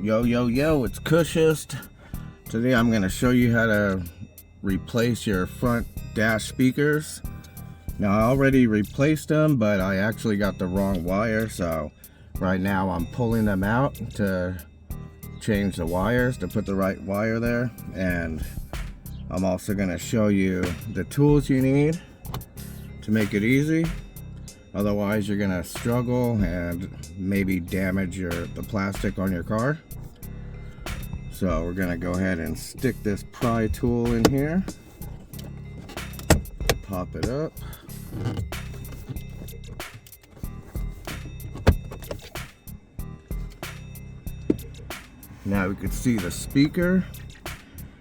Yo, it's Cushist. Today I'm going to show you how to replace your front dash speakers. Now I already replaced them, but I actually got the wrong wire, so right now I'm pulling them out to change the wires to put the right wire there. And I'm also going to show you the tools you need to make it easy. Otherwise you're going to struggle and maybe damage the plastic on your car. So we're going to go ahead and stick this pry tool in here. Pop it up. Now we can see the speaker,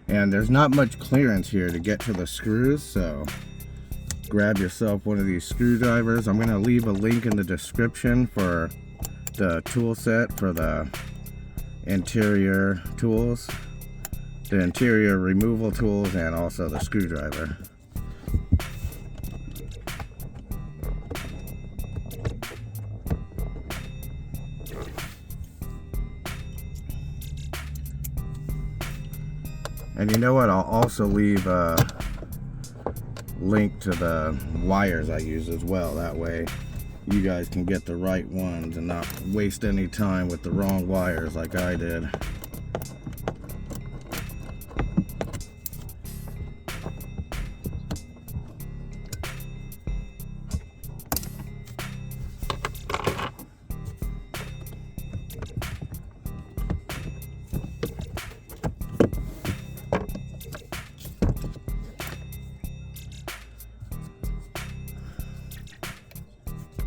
and there's not much clearance here to get to the screws, so grab yourself one of these screwdrivers. I'm going to leave a link in the description for the tool set for the interior tools, the interior removal tools, and also the screwdriver. And you know what, I'll also leave a link to the wires I use as well. That way you guys can get the right ones and not waste any time with the wrong wires like I did.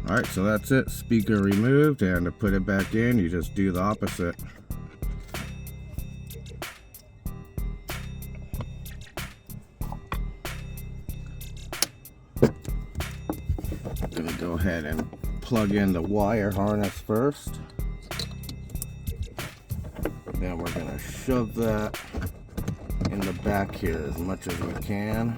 Alright, so that's it. Speaker removed, and to put it back in, you just do the opposite. I'm going to go ahead and plug in the wire harness first. Then we're going to shove that in the back here as much as we can.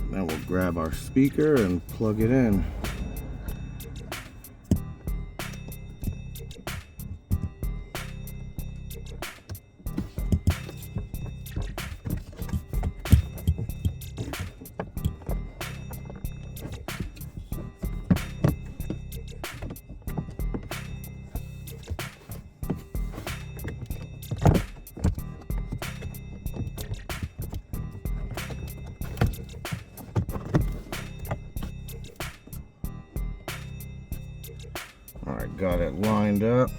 Now we'll grab our speaker and plug it in. Alright, got it lined up.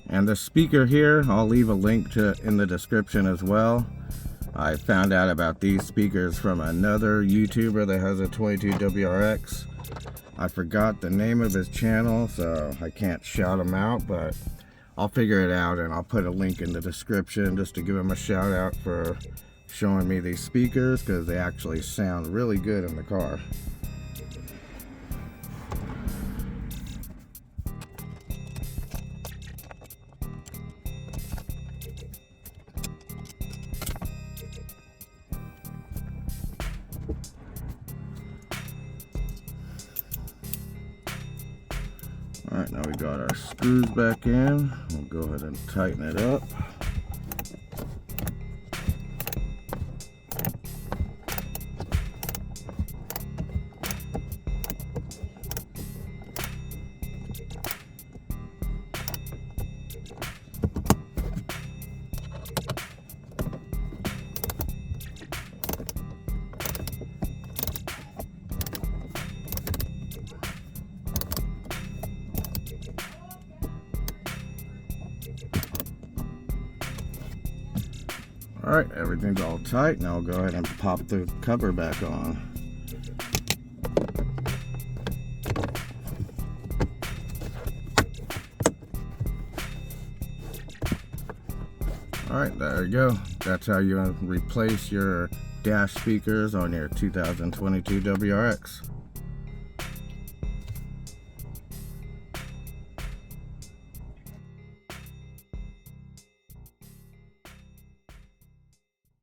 And the speaker here, I'll leave a link to in the description as well. I found out about these speakers from another YouTuber that has a 22 WRX. I forgot the name of his channel, so I can't shout him out, but I'll figure it out and I'll put a link in the description just to give him a shout out for showing me these speakers, because they actually sound really good in the car. Alright, now we got our screws back in. We'll go ahead and tighten it up. Alright, everything's all tight. Now I'll go ahead and pop the cover back on. Alright, there you go. That's how you replace your dash speakers on your 2022 WRX.